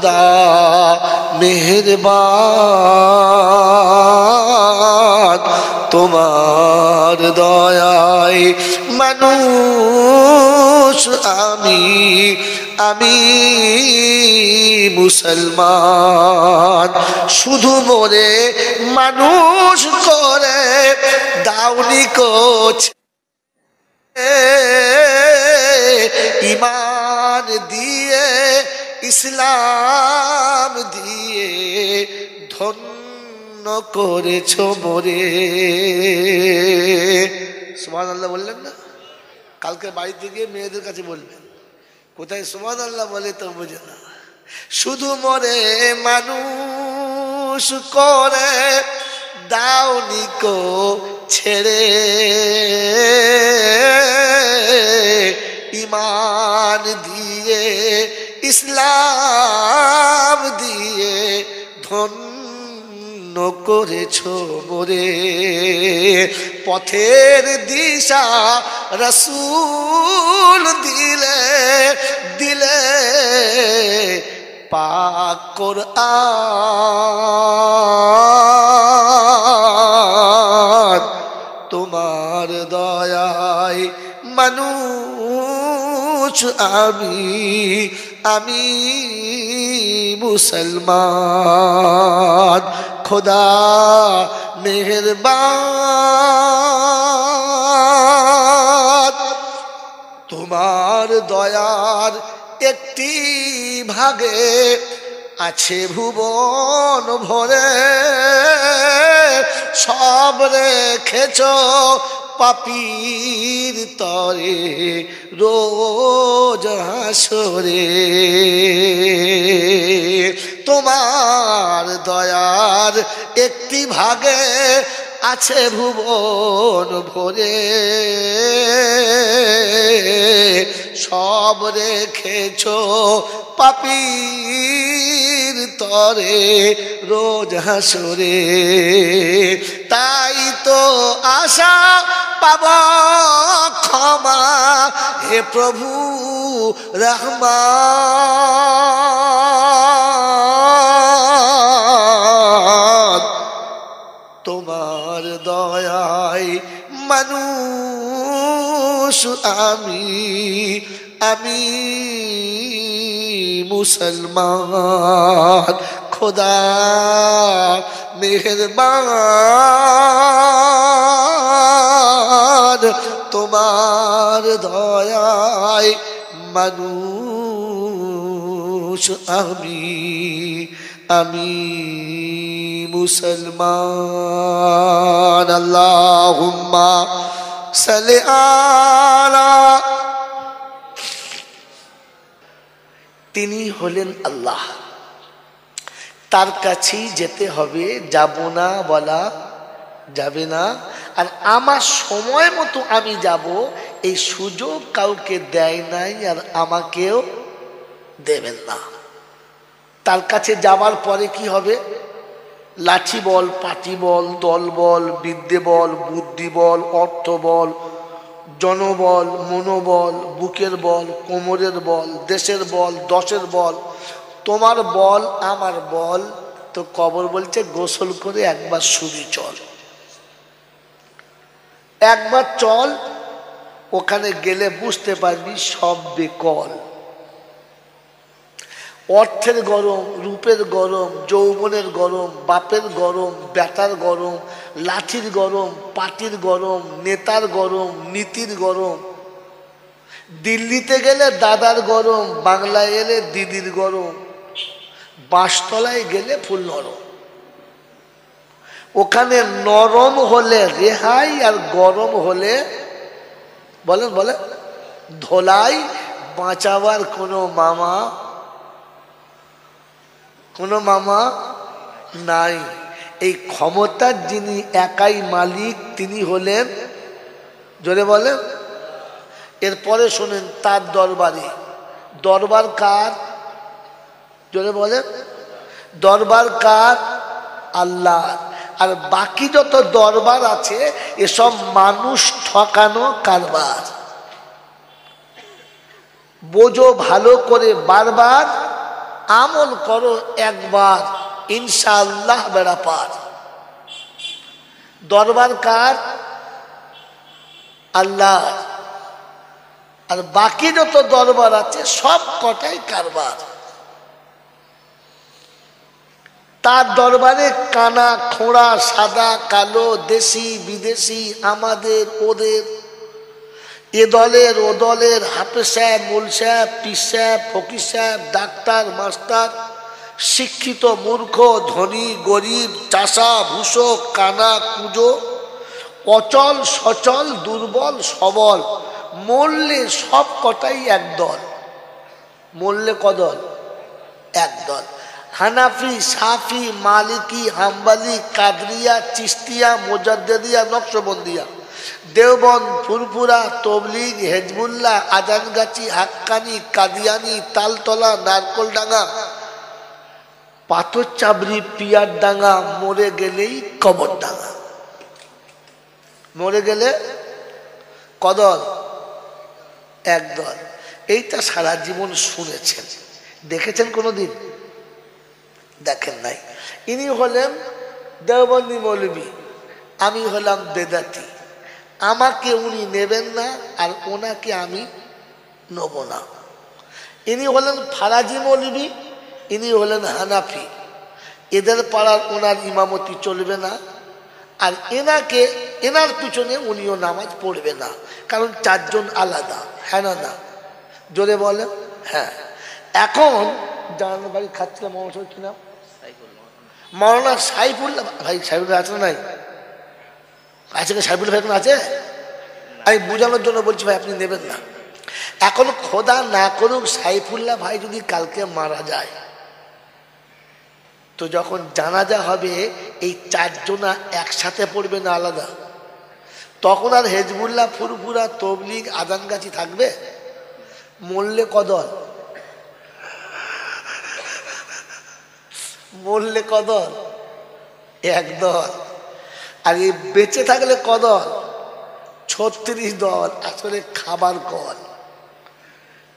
খোদা মেহেরবান তোমার দয়ায় মানুষ আমি মুসলমান শুধু মোরে মানুষ করে দাওনি কোচ ঈমান দিয়ে ইসলাম দিয়ে ধন্য করেছো মোরে সুবহানাল্লাহ বললেন না কালকে বাড়িতে গিয়ে মেয়েদের কাছে বলবেন কোথায় সুবহানাল্লাহ বলে তো বুঝে না শুধু মোরে মানুষ করে দাওনি কো ছেড়ে ঈমান দিয়ে ইসলাম দিয়ে ধন্য করেছো মোরে পথের দিশা রাসূল দিলে দিলে পাক কোরআন তোমার দয়ায় মানুষ আমি মুসলমান খোদা মেহেরবান তোমার দয়ার একটি ভাগে আছে ভুবন ভরে সব রেখেছো পাপীর তরে রোজ হাসরে তোমার দয়ার একটি ভাগে আছে ভুবন ভরে সব রেখেছো পাপীর তরে রোজ হাসরে তাই তো আশা পাবো ক্ষমা হে প্রভু রহমান তোমার দয়ায় মানুষ আমি মুসলমান খোদা মেহেরবান তোমার দয়ায় মানুষ আমি মুসলমান আল্লাহুম্মা সাল্লি আলা তিনি হলেন আল্লাহ তার কাছেই যেতে হবে যাব না বলা যাবে না আর আমার সময় মতো আমি যাব এই সুযোগ কাউকে দেয় নাই আর আমাকেও দেবেন না তার কাছে যাবার পরে কি হবে লাঠি বল পাটি বল দল বল বিদ্যে বল বুদ্ধি বল অর্থ বল জনবল মনোবল বুকের বল কোমরের বল দেশের বল দশের বল তোমার বল আমার বল তো কবর বলছে গোসল করে একবার শুবি চল একবার চল ওখানে গেলে বুঝতে পারবি সব বেকল অর্থের গরম রূপের গরম যৌবনের গরম বাপের গরম বেটার গরম লাঠির গরম পাটির গরম নেতার গরম নীতির গরম দিল্লিতে গেলে দাদার গরম বাংলায় এলে দিদির গরম বাঁশতলায় গেলে ফুল নরম ওখানে নরম হলে রেহাই আর গরম হলে বলেন বলেন ধোলাই বাঁচাবার কোনো মামা নাই এই ক্ষমতার যিনি একাই মালিক তিনি হলেন জোরে বলেন এরপরে শোনেন তার দরবারে দরবার কার জোরে বলেন দরবার কার আল্লাহ আর বাকি যত দরবার আছে এসব মানুষ ঠকানো কারবার বোঝো ভালো করে বারবার আমল করো একবার, ইনশাআল্লাহ বেড়া পার। দরবার কার? আল্লাহ। আর বাকি যত দরবার আছে সব কটাই কারবার। তার দরবারে কানা খোঁড়া, সাদা কালো, দেশি বিদেশি, আমাদের ওদের, এ দলের ও দলের, হাফেজ সাহেব, মোল সাহেব, পীর সাহেব, ফকির সাহেব, ডাক্তার মাস্টার, শিক্ষিত মূর্খ, ধনী গরিব, চাষা ভূষক, কানা কুঁজো, অচল সচল, দুর্বল সবল, মরলে সব কটাই একদল। মরলে কদল? একদল। হানাফি, সাফি, মালিকি, হাম্বালি, কাদরিয়া, চিস্তিয়া, মোজাদ্দেদিয়া, নকশবন্দিয়া, দেওবন্দ, ফুরফুরা, তবলিগ, হেজবুল্লাহ, আজানগাছি, হাক্কানি, কাদিয়ানি, তালতলা, নারকলডাঙ্গা, পাথর চাবড়ি, পিয়ার ডাঙ্গা, মরে গেলেই কবর ডাঙ্গা। মরে গেলে কদল? একদল। এইটা সারা জীবন শুনেছেন, দেখেছেন কোনোদিন? দেখেন নাই। ইনি হলেন দেওবন্দি মৌলবী, আমি হলাম বেদাতি। আমাকে উনি নেবেন না, আর ওনাকে আমি নেব না। ইনি হলেন ফারাজি মৌলবী, ইনি হলেন হানাফি। এদের পাড়ার ওনার ইমামতি চলবে না, আর এনার পিছনে উনিও নামাজ পড়বে না, কারণ চারজন আলাদা। হ্যাঁ না? না জোরে বলেন। হ্যাঁ। এখন জানার বাড়ি খাচ্ছিলাম, মহাশয় কি নাম? মৌলানা সাইফুল্লাহ ভাই। সাইফুল্লাহ আছে না? নাই আছে? সাইফুল্লাহ ভাই এখন আছে? আমি বোঝানোর জন্য বলছি ভাই, আপনি নেবেন না। এখন খোদা না করুক সাইফুল্লাহ ভাই যদি কালকে মারা যায়, তো যখন জানাজা হবে এই চারজনা একসাথে পড়বে না আলাদা? তখন আর হেজবুল্লাহ, ফুরফুরা, তবলিগ, আজানগাছি থাকবে? মরলে কদল? মরলে কদল? একদল। আর এই বেঁচে থাকলে কদল? 36 দল। আসলে খাবার কল,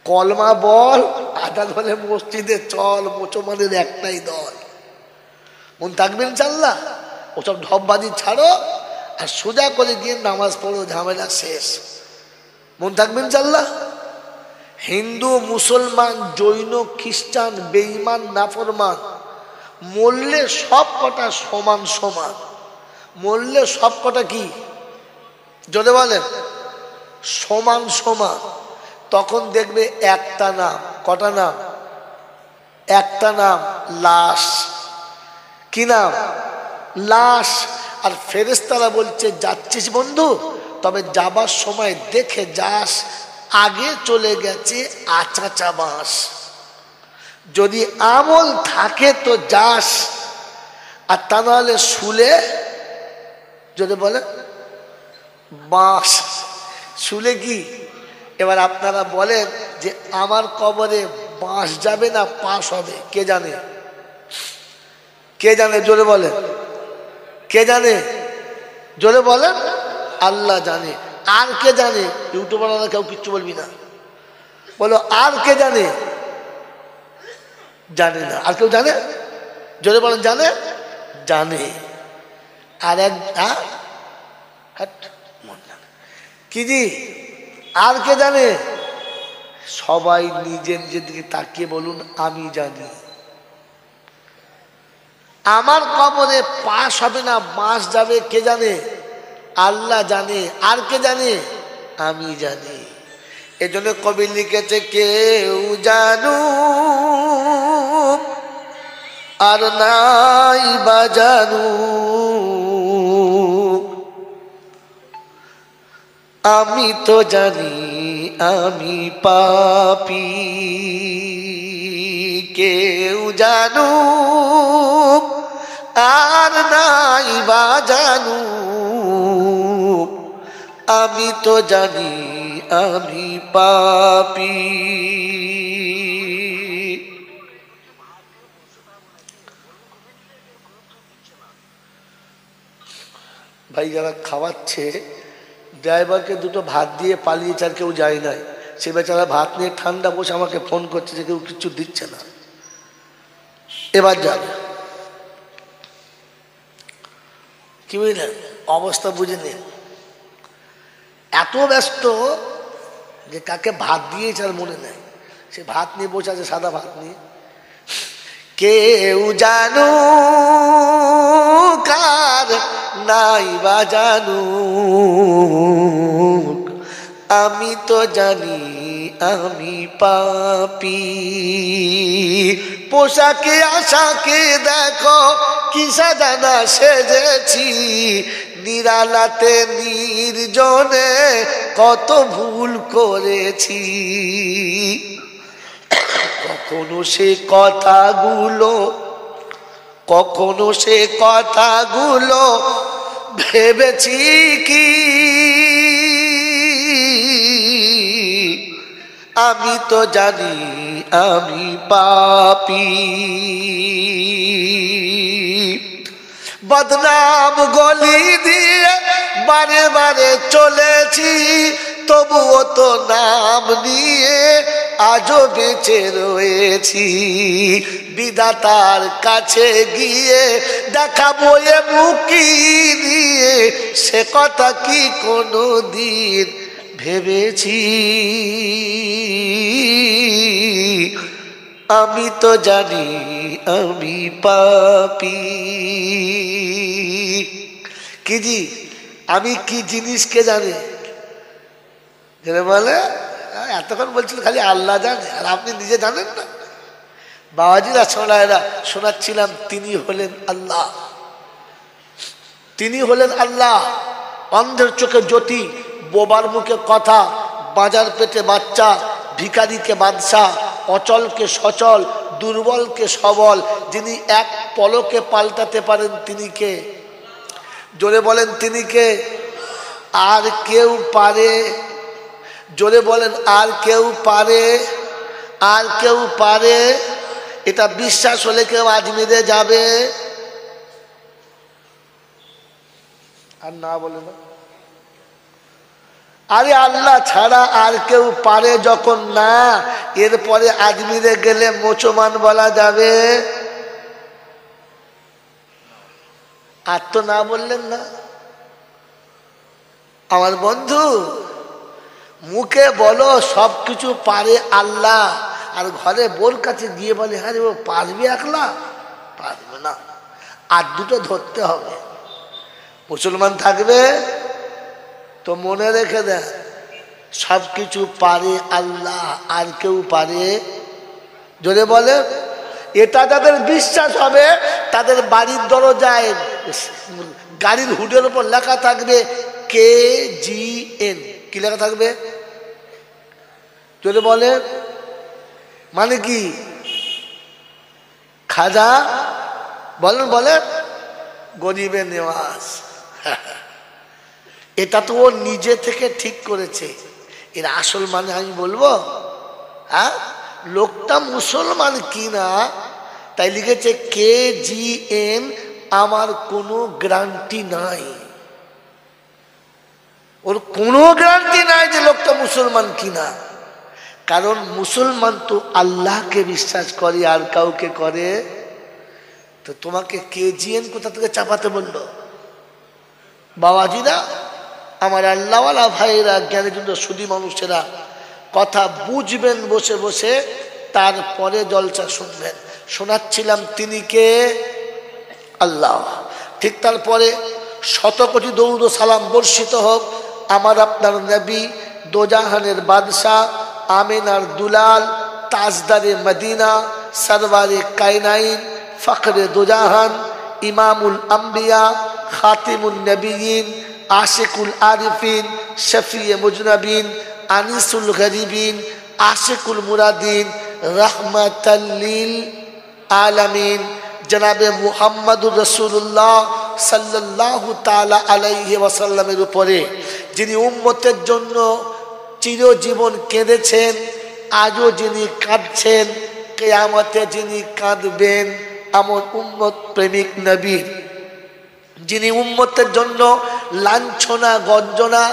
কলমা বল, আজান হলে মসজিদে চল, মুসলমানের একটাই দল। মন থাকবে ইনশাআল্লাহ? ওসব ঢপবাজি ছাড়ো আর সোজা করে গিয়ে নামাজ পড়ো, ঝামেলা শেষ। মন থাকবে ইনশাআল্লাহ? হিন্দু, মুসলমান, জৈন, খ্রিস্টান, বেঈমান, নাফরমান, মরলে সব কটা সমান সমান। মরলে সব কটা কি? যদি বলেন সমান সমান। তখন দেখবে একটা নাম। কটা নাম? একটা নাম, লাশ। কি নাম? লাশ। আর ফেরেশতারা বলছে, যাচ্ছিস বন্ধু, তবে যাবার সময় দেখে যাস, আগে চলে গেছে আচাচা বাঁশ। যদি আমল থাকে তো যাস, আর তা নাহলে শুলে, যদি বলে বাঁশ। শুলে কি? এবার আপনারা বলেন যে আমার কবরে বাঁশ যাবে না পাশ হবে? কে জানে? কে জানে? জোরে বলেন। কে জানে? জোরে বলেন। আল্লাহ জানে। আর কে জানে? ইউটিউবাররা কেউ কিচ্ছু বলবি না, বলো আর কে জানে? জানে না। আর কেউ জানে? জোরে বলেন। জানে? জানে। আর এক কি জি? আর কে জানে? সবাই নিজের নিজের দিকে তাকিয়ে বলুন, আমি জানি। আমার কবরে পাশ হবে না বাঁশ যাবে, কে জানে? আল্লাহ জানে। আর কে জানে? আমি জানি। এজন্য কবি লিখেছে, কেউ জানু আর নাই বা জানু, আমি তো জানি আমি পাপী। কেউ জানু আর নাই বা জানু, আমি তো জানি আমি পাপী। ভাই যারা খাওয়াচ্ছে, ড্রাইভারকে দুটো ভাত দিয়ে পালিয়েছে, আর কেউ যায় নাই। সে বেচারা ভাত নিয়ে ঠান্ডা বসে আমাকে ফোন করছে যে কেউ কিছু দিচ্ছে না। এবার যাবে, কি বুঝলেন? অবস্থা বুঝে নিন। এত ব্যস্ত যে কাকে ভাত দিয়েছে আর মনে নেই, সে ভাত নিয়ে বসে আছে, সাদা ভাত নিয়ে। কেউ জানু কার নাই বা জানু, আমি তো জানি আমি পাপী। পোশাকে আশাকে দেখো কি সাজানা সেজেছি, নিরালাতে নির্জনে কত ভুল করেছি। কখনো সে কথাগুলো ভেবেছি কি, আমি তো জানি আমি পাপী। বদনাম গলি দিয়ে বারে বারে চলেছি, তবুও তো নাম নিয়ে আজও বেঁচে রয়েছি। বিধাতার কাছে গিয়ে দেখাবো এ মুখি নিয়ে, সে কথা কি কোনো দিন ভেবেছি। আমি তো জানি আমি পাপী। কি জি, আমি কি জিনিস কে জানে? বলে এতক্ষণ বলছিল খালি আল্লাহ জানে, আর আপনি নিজে জানেন না। বাবাজিরা ছোড়ায়েরা শোনাচ্ছিলাম, তিনি হলেন আল্লাহ, তিনি হলেন আল্লাহ। অন্ধের চোখে জ্যোতি, বোবার মুখে কথা, বাজার পেটে বাচ্চা, ভিখারিকে বাদশাহ, অচলকে সচল, দুর্বলকে সবল, যিনি এক পলকে পাল্টাতে পারেন তিনি কে? জোরে বলেন তিনি কে? আর কেউ পারে? জোরে বলেন আর কেউ পারে? আর কেউ পারে? এটা বিশ্বাস হলে কেউ আজমিরে যাবে? আর না বলে না, আরে আল্লাহ ছাড়া আর কেউ পারে যখন না, এরপরে আজমিরে গেলে মুসলমান বলা যাবে? আর তো না বললেন না। আমার বন্ধু, মুখে বলো সবকিছু পারে আল্লাহ, আর ঘরে বোর কাছে গিয়ে বলে হ্যাঁ রে ও পারবে একলা? পারবে না, আর দুটো ধরতে হবে। মুসলমান থাকবে তো মনে রেখে দেন, সবকিছু পারে আল্লাহ, আর কেউ পারে? জোরে বলে। এটা যাদের বিশ্বাস হবে, তাদের বাড়ির দরজায় গাড়ির হুডের উপর লেখা থাকবে KGN। কি লেখা থাকবে? জোরে বলে। মানে কি? খাজা বলেন, বলে গরিবের নেওয়াজ। এটা তো ও নিজে থেকে ঠিক করেছে। এর আসল মানে আমি বলবো? হ্যাঁ, লোকটা মুসলমান কিনা তাই লিখেছে KGN। আমার কোনো গ্যারান্টি নাই, ওর কোনো গ্যারান্টি নাই যে লোকটা মুসলমান কিনা। কারণ মুসলমান তো আল্লাহকে বিশ্বাস করে, আর কাউকে করে? তো তোমাকে KGN কোথা থেকে চাপাতে বললো? বাবাজিরা, আমার আল্লাহওয়ালা ভাইয়েরা, জ্ঞানের জন্য সুধী মানুষেরা, কথা বুঝবেন বসে বসে, তারপরে জলসা শুনবেন। শোনাচ্ছিলাম তিনি কে? আল্লাহ। ঠিক তারপরে শত কোটি দরুদ ও সালাম বর্ষিত হোক আমার আপনার নবী, দোজাহানের বাদশাহ, আমিনার দুলাল, তাজদারে মদিনা, সরওয়ারে কায়নাইন, ফখরে দোজাহান, ইমামুল আম্বিয়া, খাতিমুন নবিয়িন, আশিকুল আরিফিন, শফিয়ে মুজনবিন, আনিসুল গরিবিন, আশিকুল মুরাদিন, রহমাতাল লিল আলামিন, জনাবে মুহাম্মদুর রাসূলুল্লাহ সাল্লাল্লাহু তাআলা আলাইহি ওয়াসাল্লামের উপরে, যিনি উম্মতের জন্য চিরজীবন কেঁদেছেন, আজও যিনি কাঁদছেন, কিয়ামতে যিনি কাঁদবেন, এমন উম্মত প্রেমিক নবী, যিনি উম্মতের জন্য লাঞ্ছনা, গঞ্জনা,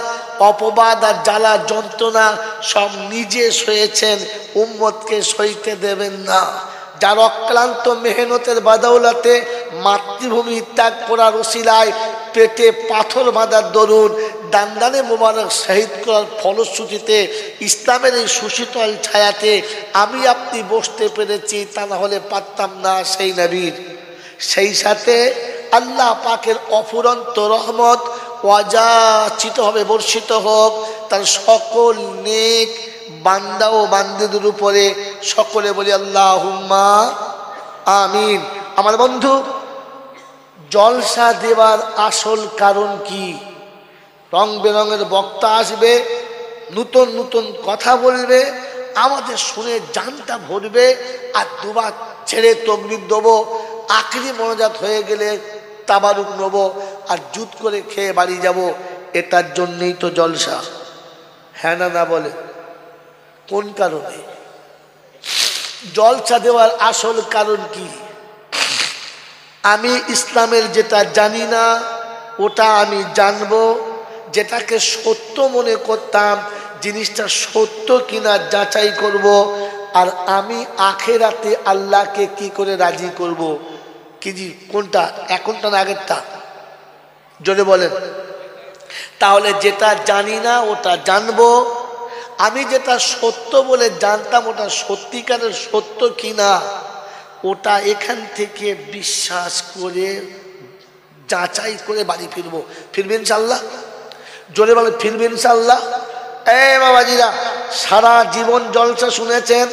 অপবাদ আর জ্বালা যন্ত্রণা সব নিজে সয়েছেন, উম্মতকে সইতে দেবেন না। যার অক্লান্ত মেহনতের বাদৌলতে মাতৃভূমি ত্যাগ করার ওসিলায় পেটে পাথর বাঁধার দরুন দান্দানে মোবারক শহীদ করার ফলশ্রুতিতে ইসলামের এই সুশীতল ছায়াতে আমি আপনি বসতে পেরেছি, তা না হলে পারতাম না সেই নবীর। সেই সাথে আল্লাহ পাকের অফুরন্ত রহমত ওয়াজাচিত হবে, বর্ষিত হোক তার সকল নেক বান্দা ও বান্দিদের উপরে। সকলে বলি আল্লাহুম্মা আমিন। আমার বন্ধু, জলসা দেওয়ার আসল কারণ কি? রং বেরঙের বক্তা আসবে, নূতন নূতন কথা বলবে, আমাদের শুনে জানটা ভরবে, আর দুবার ছেড়ে তকবীর দেবো, আখরি মনোজাত হয়ে গেলে তাবারুক নেবো, আর জুত করে খেয়ে বাড়ি যাব। এটার জন্যই তো জলসা, হ্যাঁ না না বলে? কোন কারণে জলসা দেওয়ার আসল কারণ কি? আমি ইসলামের যেটা জানি না ওটা আমি জানবো, যেটাকে সত্য মনে করতাম জিনিসটা সত্য কিনা যাচাই করব, আর আমি আখেরাতে আল্লাহকে কি করে রাজি করব। কি জি, কোনটা? এখনটা না আগেরটা? জোরে বলেন। তাহলে যেটা জানি না ওটা জানবো, আমি যেটা সত্য বলে জানতাম ওটা সত্যিকারের সত্য কিনা ওটা এখান থেকে বিশ্বাস করে যাচাই করে বাড়ি ফিরবো। ফিরবেন ইনশাআল্লাহ? জোরে বলে ফিরবেন ইনশাআল্লাহ? এই বাবাজিরা, সারা জীবন জলসা শুনেছেন,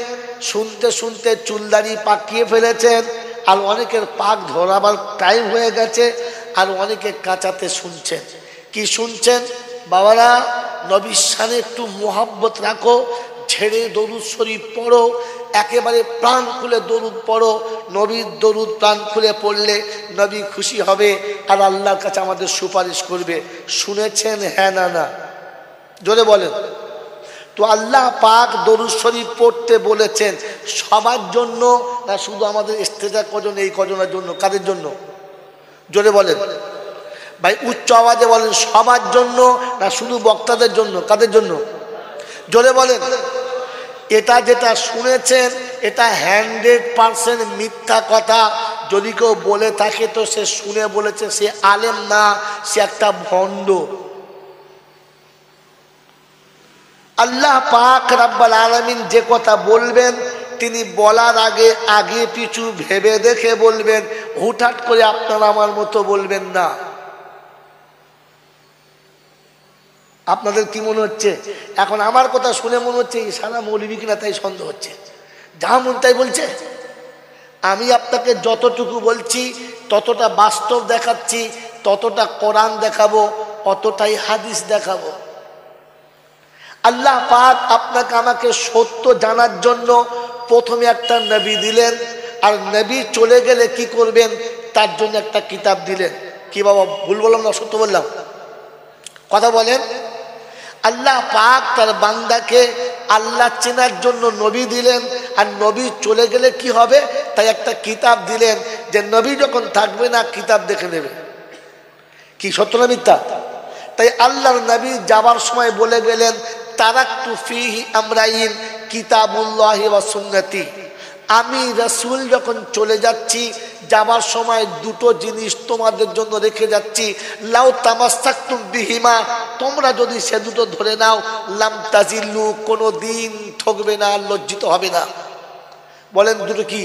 শুনতে শুনতে চুলদাড়ি পাকিয়ে ফেলেছেন, আর অনেকের পাক ধরাবার টাইম হয়ে গেছে, আর অনেকে কাঁচাতে শুনছেন। কি শুনছেন বাবারা? নবীর শানে একটু মোহাব্বত রাখো, ছেড়ে দরুদ শরীফ পড়ো, একেবারে প্রাণ খুলে দরুদ পড়ো। নবীর দরুদ প্রাণ খুলে পড়লে নবী খুশি হবে, আর আল্লাহর কাছে আমাদের সুপারিশ করবে। শুনেছেন হ্যাঁ না না? জোরে বলেন। তো আল্লাহ পাক দরুদ শরীফ পড়তে বলেছেন সবার জন্য না শুধু আমাদের স্টেজে কজন, এই কজনের জন্য? কাদের জন্য? জোরে বলেন ভাই, উচ্চ আওয়াজে বলেন। সবার জন্য না শুধু বক্তাদের জন্য? কাদের জন্য? জোরে বলেন। এটা যেটা শুনেছেন এটা 100% মিথ্যা কথা। যদি কেউ বলে থাকে তো সে শুনে বলেছে, সে আলেম না, সে একটা ভণ্ড। আল্লাহ পাক রাব্বুল আলামিন যে কথা বলবেন তিনি বলার আগে আগে পিছু ভেবে দেখে বলবেন, হুটহাট করে আপনারা আমার মতো বলবেন না। আপনাদের কি মনে হচ্ছে? এখন আমার কথা শুনে মনে হচ্ছে এই সারা মৌলবী কিনা, তাই সন্দেহ হচ্ছে। যা মন তাই বলছে। আমি আপনাকে যতটুকু বলছি ততটা বাস্তব দেখাচ্ছি, ততটা কোরআন দেখাবো, অতটাই হাদিস দেখাবো। আল্লাহ পাক আপনাকে আমাকে সত্য জানার জন্য প্রথমে একটা নবী দিলেন, আর নবী চলে গেলে কি করবেন তার জন্য একটা কিতাব দিলেন। কি বাবা ভুল বললাম না সত্য বললাম? কথা বলেন। আল্লাহ পাক তার বান্দাকে আল্লাহ চেনার জন্য নবী দিলেন, আর নবী চলে গেলে কি হবে তাই একটা কিতাব দিলেন, যে নবী যখন থাকবে না কিতাব দেখে নেবে। কি সত্য না মিথ্যা? তাই আল্লাহর নবী যাবার সময় বলে গেলেন, তারাকতু ফীহি আমরাইন কিতাবুল্লাহি ওয়া সুন্নতি। আমি রাসূল যখন চলে যাচ্ছি, যাবার সময় দুটো জিনিস তোমাদের জন্য রেখে যাচ্ছি। লাউ তামাসসাকতুম বিহিমা, তোমরা যদি সে দুটো ধরে নাও, লাম তাজিল্লু, কোনো দিন ঠকবে না, লজ্জিত হবে না। বলেন দুটো কি?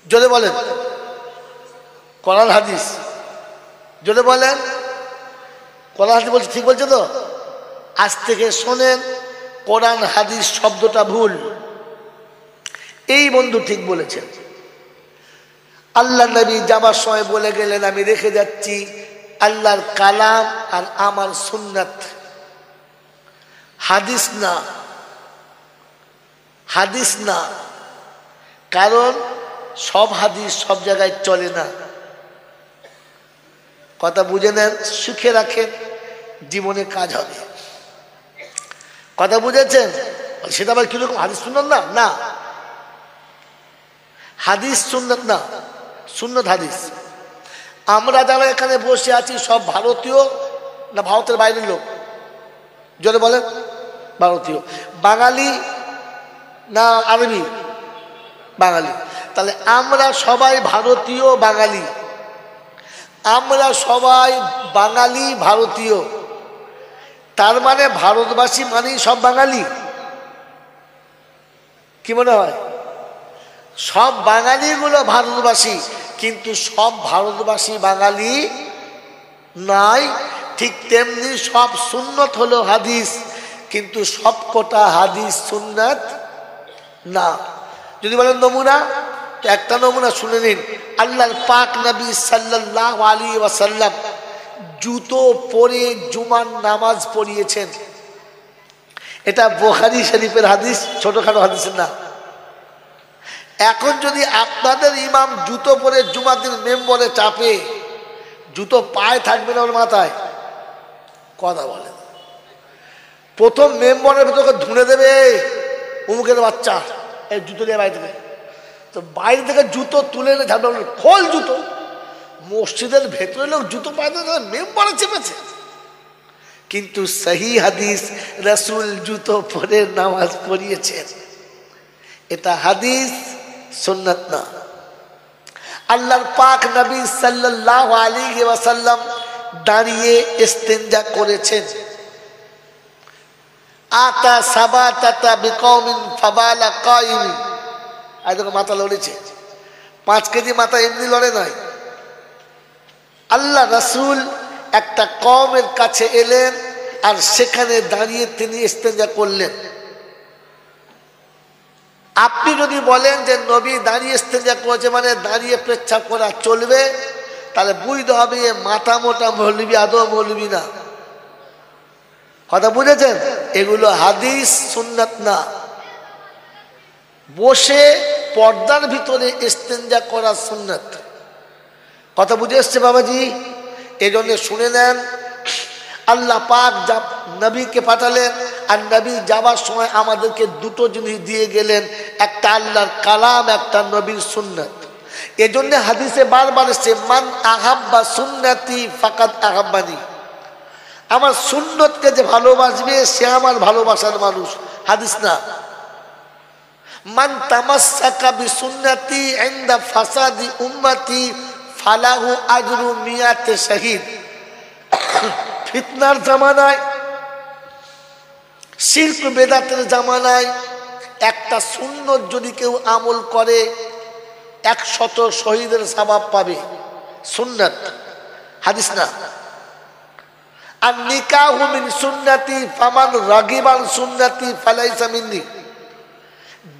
জোরে বলেন। কোরআন হাদিস। জোরে বলেন। কোরআন হাদিস বলছে, ঠিক বলছে তো? আজ থেকে শোনেন, কোরআন হাদিস শব্দটা ভুল। এই বন্ধু ঠিক বলেছেন। আল্লাহ নবী যাবার সময় বলে গেলেন, আমি রেখে যাচ্ছি আল্লাহর কালাম আর আমার সুন্নাত, হাদিস না। হাদিস না, কারণ সব হাদিস সব জায়গায় চলে না। কথা বুঝে নেন, শিখে রাখেন, জীবনে কাজ হবে। কথা বুঝেছেন? সেটা আবার কিরকম? হাদিস সুন্নাত না? না, হাদিস সুন্নাত না, সুন্নাত হাদিস। আমরা যারা এখানে বসে আছি সব ভারতীয় না ভারতের বাইরের লোক? জোরে বলেন। ভারতীয়। বাঙালি না আরবি? বাঙালি। তাহলে আমরা সবাই ভারতীয় বাঙালি, আমরা সবাই বাঙালি ভারতীয়, তার মানে ভারতবাসী মানেই সব বাঙালি। কি মনে হয়? সব বাঙালিগুলো ভারতবাসী, কিন্তু সব ভারতবাসী বাঙালি নাই। ঠিক তেমনি সব সুন্নত হলো হাদিস, কিন্তু সব কটা হাদিস সুন্নাত না। যদি বলেন নমুনা, একটা নমুনা শুনে নিন। আল্লাহর পাক নবী সাল্লাল্লাহু আলাইহি ওয়াসাল্লাম জুতো পরে জুমার নামাজ পড়িয়েছেন। এটা বুখারী শরীফের হাদিস, ছোটখাটো হাদিস না। এখন যদি আপনাদের ইমাম জুতো পরে জুমার দিন মেম্বরে চাপে, জুতো পায়ে থাকবে না ওর মাথায়? কথা বলেন। প্রথম মেম্বরের ভেতরে ধুনে দেবে, অমুকের বাচ্চা এই জুতো দিয়ে বাইরে থেকে, তো বাইরে থেকে জুতো তুলে এনে ঝাড়বে, খোল জুতো। মসজিদের ভেতরে লোক জুতো পায়ে মেম্বরে চেপেছে। কিন্তু সহি হাদিস, রাসূল জুতো পরে নামাজ পড়িয়েছেন, এটা হাদিস, সুন্নাত না। আল্লাহর পাক নবী সাল্লাল্লাহু আলাইহি ওয়াসাল্লাম দাঁড়িয়ে ইস্তেঞ্জা করেছেন। আতা সাবাতাতা বিকওমিন ফাবালা কাইমি, আইদকে মাথা লড়েছে। 5 কেজি মাথা এমনি লড়ে নাই। আল্লাহ রাসূল একটা কওমের কাছে এলেন, আর সেখানে দাঁড়িয়ে তিনি ইস্তেঞ্জা করলেন। আপনি যদি বলেন যে নবী দাঁড়িয়ে ইস্তেঞ্জা করেছে মানে দাঁড়িয়ে পেচ্ছাপ করা চলবে, তাহলে বুঝতে হবে এ মাথা মোটা মৌলবি, আদৌ মৌলবি না। কথা বুঝেছেন? এগুলো হাদিস, সুন্নাত না। বসে পর্দার ভিতরে ইস্তেঞ্জা করা সুন্নাত। কথা বুঝে এসছে বাবাজি? এই জন্য শুনে নেন, আল্লাহ পাক নবীকে পাঠালেন, আর নবী যাবার সময় আমাদেরকে দুটো জিনিস দিয়ে গেলেন, একটা আল্লাহর কালাম, একটা নবীর সুন্নাত। এজন্য হাদিসে বারবার এসছে, মান আহাব্বা সুন্নতি ফাকাদ আহাব্বানি, আমার সুন্নতকে যে ভালোবাসবে সে আমার ভালোবাসার মানুষ। হাদিস না। মান তামাসসাকা বিসুন্নতি ইনদা ফাসাদি উম্মতি ফালাহু আজরু মিয়াতে শাহিদ। ফিতনার জামানায়, শিরক বেদাতের জামানায় একটা সুন্নত যদি কেউ আমল করে 100 শহীদের সওয়াব পাবে। সুন্নাত, হাদিস না। আর নিকাহু মিন সুন্নতি ফামান রাগিবান সুন্নতি ফালাইসা মিন্নি,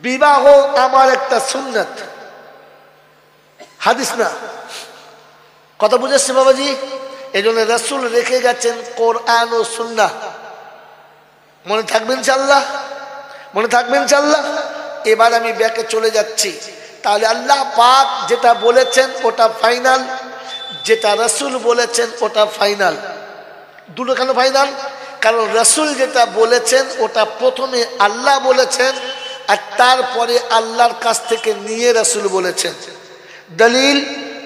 বিবাহ আমার একটা সুন্নাত, হাদিস না। কথা বুঝেছে বাবাজি? এই জন্য রাসূল রেখে গেছেন কোরআন ও সুন্নাহ। মনে থাকবেন ইনশাআল্লাহ, মনে থাকবেন ইনশাআল্লাহ। এবার আমি ব্যাকে চলে যাচ্ছি। তাহলে আল্লাহ পাক যেটা বলেছেন ওটা ফাইনাল, যেটা রাসূল বলেছেন ওটা ফাইনাল। দুটো কেন ফাইনাল? কারণ রাসূল যেটা বলেছেন ওটা প্রথমে আল্লাহ বলেছেন, আর তারপরে আল্লাহর কাছ থেকে নিয়ে রাসূল বলেছেন। দলিল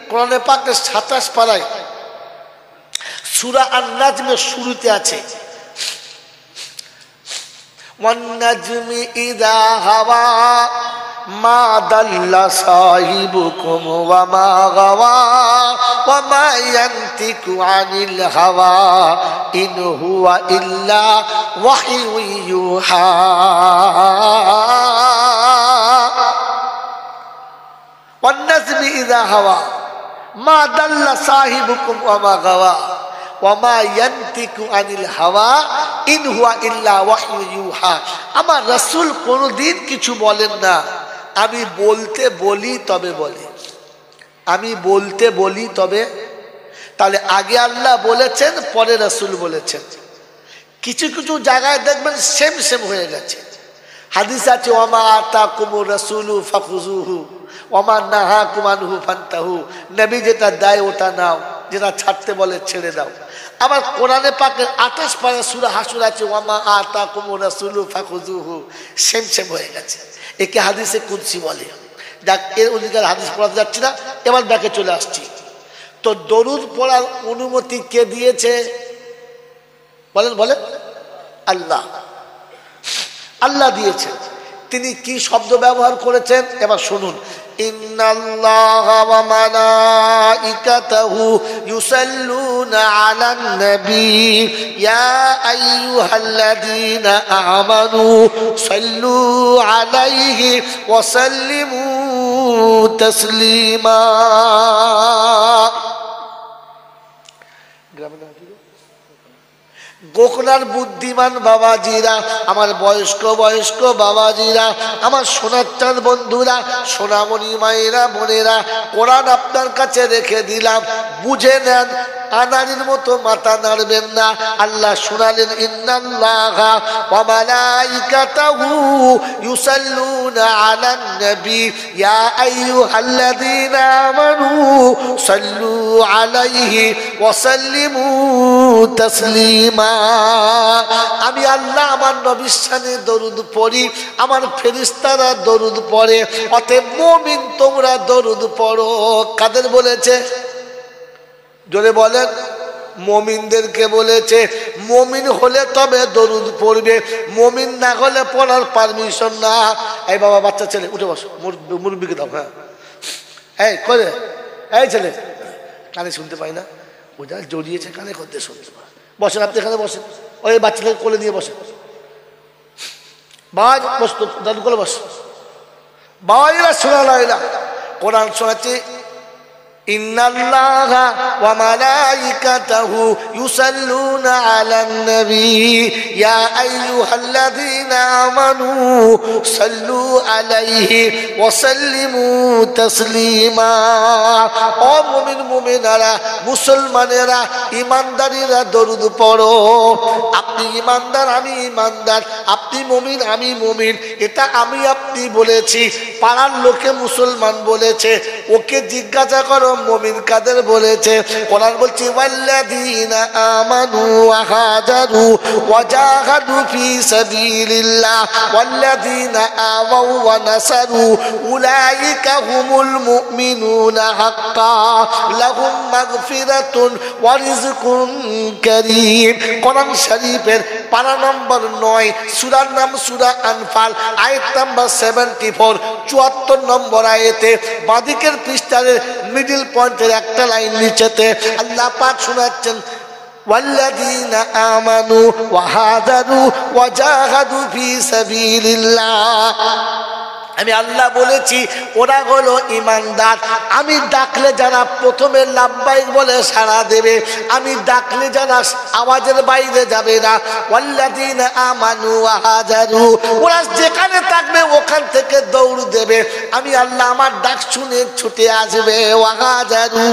কোরআনে পাকের 27 পারায় সূরা আন-নাজমের শুরুতে আছে, ওয়ান নাজমি ইযা হাওয়া মা দাল্লা সাহিবুকুম ওয়া মা গাওয়া ওয়া মা ইয়ানতিকু আনিল হাওয়া ইন হুয়া ইল্লা ওয়াহয়ু ইউহা। ওয়ান নাজমি ইযা হাওয়া মা দাল্লা সাহিবুকুম ওয়া মা গাওয়া ওয়া মা ইয়ানতিকু আনিল হাওয়া ইন হুয়া ইল্লা ওয়াহয়ু ইউহা। আমার রাসূল কোনদিন কিছু বলেন না, আমি বলতে বলি তবে বলে, আমি বলতে বলি তবে। তাহলে আগে আল্লাহ বলেছেন, পরে রাসূল বলেছেন। কিছু কিছু জায়গায় দেখবেন সেম সেম হয়ে গেছে। হাদিস আছে, ওয়ামা আতাকুমুর রাসূলু ফাখুযুহু ওয়ামা নাহাকুম আনহু ফান্তাহু, নবী যেটা দেয় ওটা নাও, যেটা ছাড়তে বলে ছেড়ে দাও। আবার কোরআনে পাকের 28 পারা সূরা হাসর আছে, ওয়ামা আতাকুমুর রাসূলু ফাখুযুহু, সেম সেম হয়ে গেছে। একে হাদিসে কুদসি বলে। দেখ, এর অধিকার হাদিস পড়াতে যাচ্ছি না, এবার ব্যাকে চলে আসছি। তো দরুদ পড়ার অনুমতি কে দিয়েছে? বলেন বলেন। আল্লাহ, আল্লাহ দিয়েছেন। তিনি কি শব্দ ব্যবহার করেছেন এবার শুনুন। ইন্নাল্লাহা ওয়া মালাইকাতাহু ইউসাল্লুনা আলান নবী ইয়া আইয়ুহাল্লাযীনা আমানু সাল্লু আলাইহি ওয়া সাল্লিমু তাসলিমা। গোকনার বুদ্ধিমান বাবাজিরা, আমার বয়স্ক বাবাজিরা, আমার সোনার চাঁদ বন্ধুরা, সোনামণি মায়েরা, বোনেরা, কোরআন আপনার কাছে রেখে দিলাম, বুঝে নেন, আনারির মতো মাথা নাড়বেন না। আল্লাহ শোনালেন ইন্নাল্লাহা ওয়া মালাইকাতাহু ইউসাল্লুনা আলান নবী ইয়া আইয়ুহাল্লাযীনা আমানু সাল্লু আলাইহি ওয়া সাল্লিমু তাসলিমা। আমি আল্লাহ আমার নবীর শানে দরুদ পড়ি, আমার ফেরেশতারা দরুদ পড়ে, অতএব মুমিন তোমরা দরুদ পড়ো। কাদের বলেছে? জোরে বলেন। মুমিনদেরকে বলেছে। মুমিন হলে তবে দরুদ পড়বে, মুমিন না হলে পড়ার পারমিশন না। এই বাবা, বাচ্চা ছেলে উঠে বসো, মুরব্বিকে দাও। হ্যাঁ, এই করে, এই ছেলে কানে শুনতে পাই না, ওটা জড়িয়েছে কানে, করতে শুনতে পায়। বসেন, আপনি এখানে বসেন, ওই বাচ্চাটাকে কোলে নিয়ে বসেন। বাবা বস, দাদু কোলে বস। বাবাইরা শোনা, কোরআন শোনাচ্ছে ইন্নাল্লাহা ওয়া মালাইকাতাহু ইউসাল্লুনা আলান নবী ইয়া আইয়ুহাল্লাযীনা আমানু সাল্লু আলাইহি ওয়া সাল্লিমু তাসলিমা। ও মুমিন মুমিনারা, মুসলমানেরা, ঈমানদারেরা দরুদ পড়ো। আপনি ঈমানদার, আমি ঈমানদার, আপনি মুমিন, আমি মুমিন, এটা আমি আপনি বলেছি, পাড়ার লোকে মুসলমান বলেছে। ওকে জিজ্ঞাসা করো মুমিন কাদের বলেছে। কোরআন বলছে ওয়াল্লাযীনা আমানু ওয়া হাজারু ওয়া জাহাদু ফি সাবিলিল্লাহ ওয়াল্লাযীনা আওয়াউ ওয়া নাসারু উলাইকা হুমুল মুমিনুনা হাক্কান লাহুম মাগফিরাতুন ওয়া রিজকুন কারীম। কোরআন শরীফের পারা নম্বর 9, সূরার নাম সূরা আনফাল, আয়াত নাম্বার 74, 74 নম্বর আয়াতে বাদিকের পৃষ্ঠার মিডল পয়েন্টের একটা লাইন নিচেতে আল্লাহ পাক শোনাচ্ছেন ওয়াল্লাযীনা আমানু ওয়া হাজারু ওয়া জাহাদু ফি সাবিলিল্লাহ। আমি আল্লাহ বলেছি ওরা হলো ঈমানদার। আমি ডাকলে যারা প্রথমে লাব্বাইক বলে সাড়া দেবে, আমি ডাকলে যারা আওয়াজের বাইরে যাবে না, ওয়াল্লাযীনা আমানু ওয়া হাজারু, ওরা যেখানে থাকবে ওখান থেকে দৌড় দেবে। আমি আল্লাহ আমার ডাক শুনে ছুটে আসবে। ওয়া হাজারু,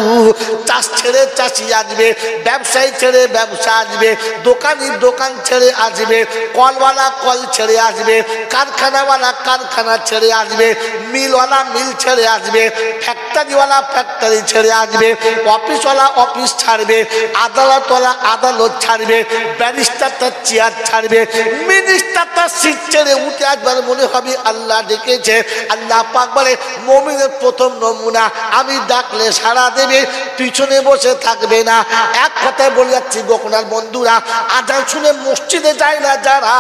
চাষ ছেড়ে চাষি আসবে, ব্যবসায়ী ছেড়ে ব্যবসা আসবে, দোকানি দোকান ছেড়ে আসবে, কলওয়ালা কল ছেড়ে আসবে, কারখানাওয়ালা কারখানা ছেড়ে আসবে, মিলওয়ালা মিল ছেড়ে আসবে, ফ্যাক্টরিওয়ালা ফ্যাক্টরি ছেড়ে আসবে, অফিসওয়ালা অফিস ছাড়বে, আদালতওয়ালা আদালত ছাড়বে, ব্যারিস্টার তার চেয়ার ছাড়বে, মিনিস্টার তার সিট ছেড়ে উঠে আসবার মনে হবে আল্লাহ ডেকেছে। আল্লাহ পাক বলে মুমিনের প্রথম নমুনা, আমি ডাকলে সাড়া দেবে, পিছনে বসে থাকবে না। এক কথায় বলে যাচ্ছি গোকনার বন্ধুরা, আজান শুনে মসজিদে যায় না যারা,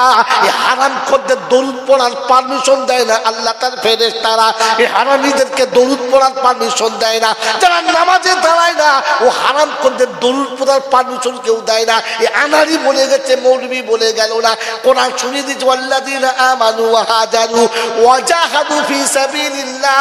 এই হারামখোরদের দরুদ পড়ার পারমিশন দেয় না আল্লাহ তার ফেরেশতারা, এই হারামীদেরকে দরুদ পড়ার পারমিশন দেয় না। যারা নামাজে দাঁড়ায় না, ও হারামখোরদের দরুদ পড়ার পারমিশন কেউ দেয় না। এই আনারি বলে গেছে, মৌলবী বলে গেল না। কোরআন শুনিয়ে দিচ্ছে ওয়াল্লাযীনা আমানু ওয়া হাজারু ওয়া জাহাদু ফি সাবিলিল্লাহ।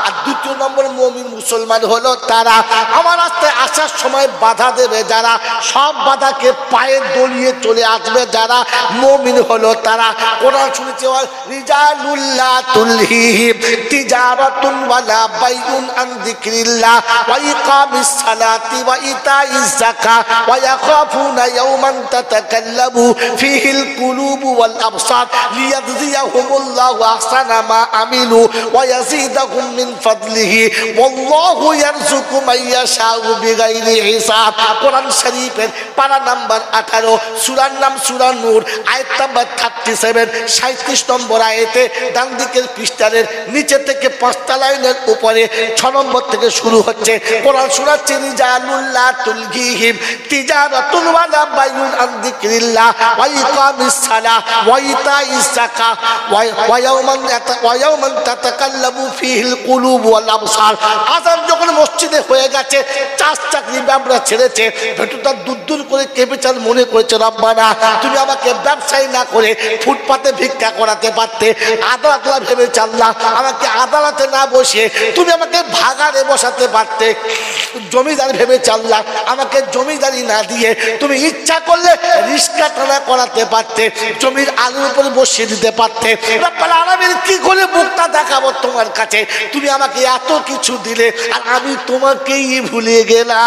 আর দ্বিতীয় নম্বর মুমিন মুসলমান হলো তারা, আমার রাস্তায় আসার সময় বাধা দেবে যারা, সব বাধাকে পায়ে দলিয়ে চলে আসবে যারা, মুমিন হলো তারা। কোরআন শুনেছে রিজালুল লা তুলহিহিম তিজারাতুন ওয়ালা বাইউন আন যিকরিল্লাহ ওয়া ইকামিস সালাতি ওয়া ইতাইজ যাকাত ওয়া ইয়াখাফুনা ইয়াওমান তাতাকাল্লাবু ফিহিল কুলুবু ওয়াল আবসার লিয়াজজিয়াহুমুল্লাহু আহসানা মা আমিলু ওয়া ইয়াজিদাহুম মিন ফাদলিহি ওয়াল্লাহু ইয়ারযুকু মান ইয়াশাউ বিগাইরি হিসাব। কোরআন শরীফের পারা নাম্বার 18, সূরার নাম সূরা নূর, আয়াত নাম্বার 37, 37 নম্বর আয়াতে ডান দিকের পৃষ্ঠার নিচে থেকে 5টা লাইনের উপরে 6 নম্বর থেকে শুরু হচ্ছে। কোরআন সূরা রিজালুল্লাহ তুলহিহিম তিজারাতুন ওয়ালা বাইউন আন যিকরিল্লাহ ওয়া ইকামিস সালাহ ওয়া ইতাইস যাকাত ওয়া ইয়াওমান তাতাকাল্লামু ফীহিল কুলুব ওয়াল আবসার। আযান যখন মসজিদে হয়ে গেছে, চাকরি ব্যবসা ছেড়েছে, ভেতরটা দূর করে কেঁপেছে, মনে করেছে রব্বানা তুমি আমাকে ব্যবসায়ী না করে ফুটপাতে ভিক্ষা করাতে পারতে। আদালত ভেবে চাল্লাহ আমাকে আদালতে না বসে তুমি আমাকে ভাগাড়ে বসাতে পারতে। জমিদার ভেবে চাল্লাহ আমাকে জমিদারি না দিয়ে তুমি ইচ্ছা করলে রিস্কা টানা করাতে পারতে, জমির আলুর উপরে বসিয়ে দিতে পারতে। রব্বুল আলামিন কি করে মুখটা দেখাবো তোমার কাছে? তুমি আমাকে এত কিছু দিলে আর আমি তোমাকেই ভুলে গেলাম।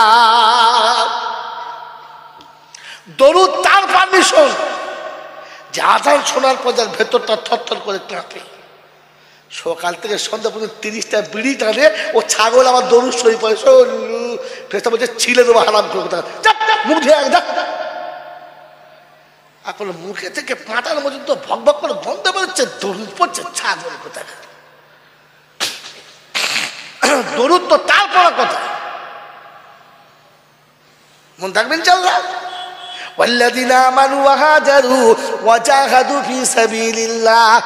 দরুদ তার পারমিশন যে আজান শোনার পর যার ভেতরটা থরথর করে কাঁপে। সকাল থেকে সন্ধ্যা পর্যন্ত 30টা বিড়ি টানে, ও ছাগল আমার দরুদ শরীফ পড়ে। ফেরেশতা বলছে ছিলে দেবো হারাম করে কথা, মুখ ধুয়ে এখন মুখে থেকে পাটার মধ্যে তো ভক ভক করে গন্ধ বেরোচ্ছে, দরুদ পড়ছে ছাগল কোথায়। দরুদ তো তার পড়া কথা, মন থাকবেন চাল্লা। والذين آمنوا وهاجروا وجاهدوا في سبيل الله।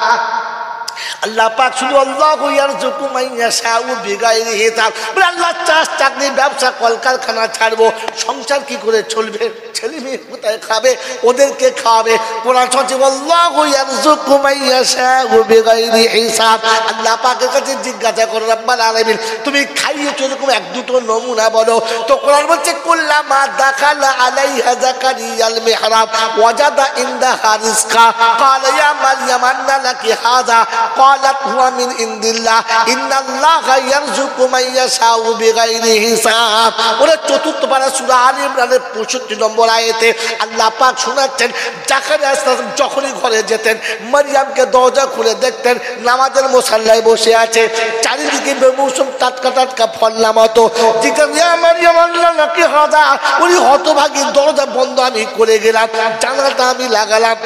আল্লাহ পাক শুধু আল্লাহু ইয়ারযুকু মান ইয়াশাউ বিগাইরি হিসাব। আল্লাহ চাকরি ব্যবসা কলকারখানা ছাড়বো, সংসার কি করে চলবে? ছেলে মেয়ে কোথায় খাবে? ওদেরকে খাওয়াবে। কোরআন সচিব আল্লাহু ইয়ারযুকু মান ইয়াশাউ বিগাইরি হিসাব। আল্লাহ পাকের কাছে জিজ্ঞাসা করে রব্বুল আলামিন তুমি খাইয়েছো এরকম এক দুটো নমুনা বলো। তো কোরআন বলছে কুল্লামা দাখালা আলাইহা যাকারিয়াল মিহরাব ওয়াজাদা ইনদাহা রিজকা ক্বালা ইয়া মারইয়াম আন্না লাকি হাযা قالت هو من عند الله ان الله يرزق من يشاء بغير حساب। ওরে চতুর্থ পারা সূরা আলে ইমরানের 65 নম্বর আয়াতে আল্লাহ পাক শোনাচ্ছেন জাকারিয়া আলাইহিস যখনই ঘরে যেতেন মারইয়ামকে দরজা খুলে দেখতেন নামাজের মুসাল্লায় বসে আছে, চারিদিকে বেমৌসুম টাটকা টাটকা ফল নামাতো। জিজ্ঞাসা মারইয়াম আল্লাহ নাকি হাদা, ওই হতভাগী দরজা বন্ধ আমি করে গেলাম, জানালাটা আমি লাগালাম।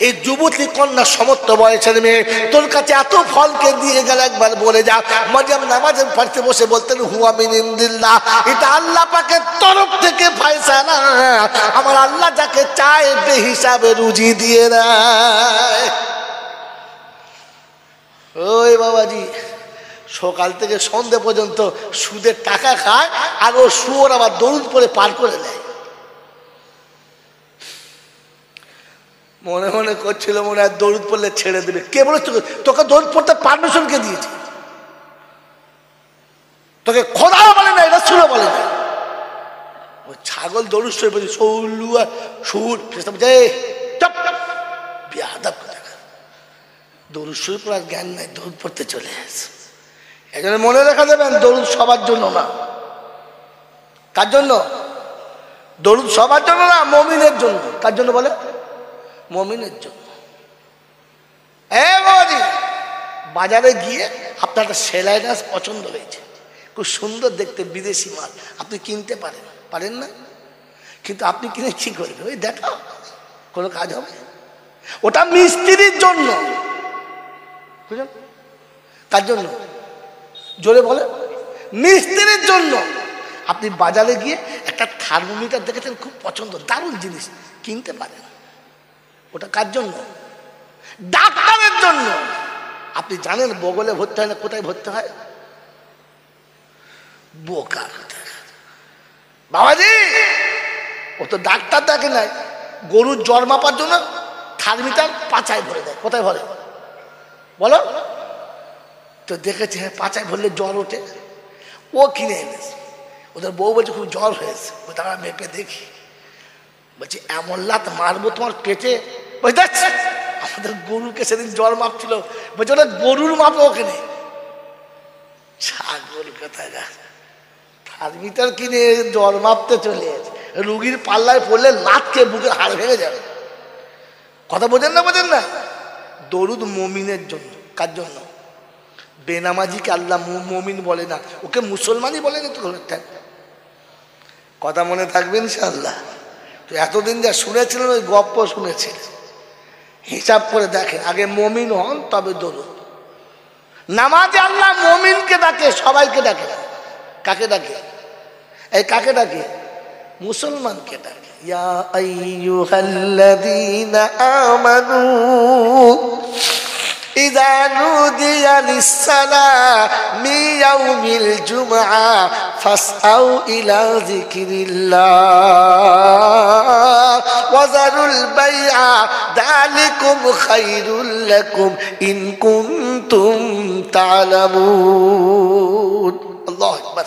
এই যুবতী কন্যা সমস্ত বয়সের মেয়ে তোর কাছে এত ফলকে দিয়ে গেল, একবার বলে যা। মারইয়াম নামাজের পড়তে বসে বলতেন হুয়া মিন ইনদিল্লাহ, এটা আল্লাহ পাকের তরফ থেকে ফয়সালা, আমার আল্লাহ যাকে চায় বেহিসাবে রুজি দিয়ে দেয়। ওই বাবাজি সকাল থেকে সন্ধ্যে পর্যন্ত সুদের টাকা খায়, আর ও সুর আবার দরুদ পড়ে পার করে দেয়। মনে মনে করছিল মনে হয় দরুদ পড়লে ছেড়ে দেবে। কে বলে তোকে দরুদ পড়তে পারমিশন কে দিয়েছে? তোকে খোদাও বলে না, রাসূলও বলে না। ও ছাগল দরুদ শরীফ পড়ে সৌলুয়া সুর চুপ বেয়াদব কথা। দরুদ শরীফ পড়ার জ্ঞান নাই, দরুদ পড়তে চলে আসে। এই জন্য মনে রাখা দেবেন দরুদ সবার জন্য না। কার জন্য? দরুদ সবার জন্য না, মুমিনের জন্য। কার জন্য বলে? মুমিনের জন্য। বাজারে গিয়ে আপনার একটা সেলাই গাছ পছন্দ হয়েছে, খুব সুন্দর দেখতে, বিদেশি মাল, আপনি কিনতে পারেন, পারেন না? কিন্তু আপনি কিনে কি করবেন? ওই দেখাও, কোনো কাজ হবে? ওটা মিস্ত্রির জন্য। বুঝলেন? কার জন্য? জোরে বলে। মিস্ত্রির জন্য। আপনি বাজারে গিয়ে একটা থার্মোমিটার দেখেছেন, খুব পছন্দ, দারুণ জিনিস, কিনতে পারেন। ওটা কার জন্য? ডাক্তারের জন্য। আপনি জানেন বগলে ভর্তি হয় না, কোথায় ভর্তি হয়? বোকা বাবাজি, ও তো ডাক্তার দেখে নাই, গরুর জ্বর মাপার জন্য থার্মিটার পাচায় ভরে দেয়। কোথায় ভরে বলো তো? দেখেছে হ্যাঁ পাচায় ভরলে জ্বর ওঠে, ও কিনে এনেছে। ওদের বউ বলছে খুব জ্বর হয়েছে, ও তারা মেপে দেখি, বলছি এমন লাত মারবো তোমার পেটে। বুঝতে আমাদের গরুকে সেদিন জ্বর মাপছিল, বলছে ওটা গরুর মাপে ওখানে। ছাগল কোথায় থার্মিটার কিনে জ্বর মাপতে চলে গেছে, রুগীর পাল্লায় পড়লে লাতকে বুকে হাড় ভেঙে যাবে। কথা বোঝেন না? বোঝেন না? দরুদ মুমিনের জন্য। কার জন্য? বেনামাজিকে আল্লাহ মুমিন বলে না, ওকে মুসলমানই বলে না। তো কথা মনে থাকবে ইনশাআল্লাহ? তো এতদিন যা শুনেছিলেন ওই গপ্প শুনেছিলেন, হিসাব করে দেখেন, আগে মমিন হন তবে দরুদ। নামাজে আল্লাহ মমিনকে ডাকে, সবাইকে ডাকে না। কাকে ডাকে? এই কাকে ডাকে? মুসলমানকে ডাকে। ইয়া আইয়ুহাল্লাযীনা আমানু ইযা নুদিয়া লিস-সালামি ইয়াউমিল জুমআ ফাসআউ ইলা যিকরিল্লাহ ওয়া যারুল বাইআ যালিকুম খায়রুল লাকুম ইন কুনতুম তা'লামুন। আল্লাহু আকবার।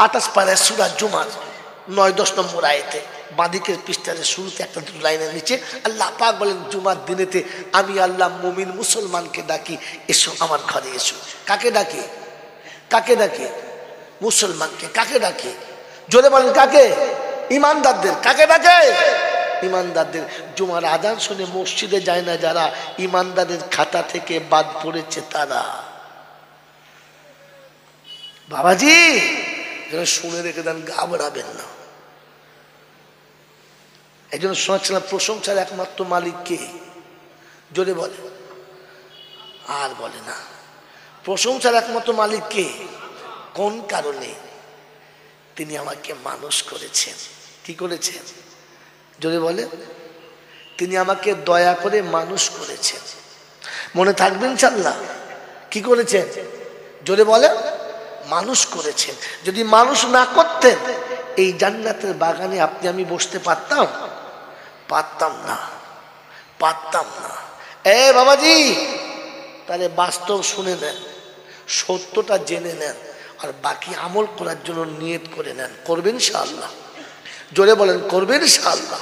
28 পারা সূরা জুমার 9-10 নম্বর আয়াতে বাদিকের পৃষ্ঠার শুরুতে একটা দুটো লাইনের নিচে আল্লাহ পাক বলেন, জুমার দিনেতে আমি আল্লাহ মুমিন মুসলমানকে ডাকি, এসো আমার ঘরে এসো। কাকে ডাকে? কাকে ডাকে? মুসলমানকে। কাকে ডাকে? জোরে বলেন কাকে? ইমানদারদের। কাকে ডাকে? ইমানদারদের। জুমার আযান শুনে মসজিদে যায় না যারা, ইমানদারদের খাতা থেকে বাদ পড়েছে তারা। বাবাজি শুনে রেখে দেন, ঘাবড়াবেন না। এই জন্য শোনাচ্ছিলাম প্রশংসার একমাত্র মালিক কে? জোরে বলে। আর বলে না। প্রশংসার একমাত্র মালিক কে? কোন কারণে? তিনি আমাকে মানুষ করেছেন। কি করেছেন? জোরে বলে। তিনি আমাকে দয়া করে মানুষ করেছেন। মনে থাকবেন ইনশাআল্লাহ? কি করেছেন? জোরে বলে। মানুষ করেছেন। যদি মানুষ না করতেন এই জান্নাতের বাগানে আপনি আমি বসতে পারতাম? পারতাম না, পারতাম না। এ বাবাজি, তাহলে বাস্তব শুনে নেন, সত্যটা জেনে নেন, আর বাকি আমল করার জন্য নিয়ত করে নেন। করবেন ইনশাআল্লাহ? জোরে বলেন করবেন ইনশাআল্লাহ?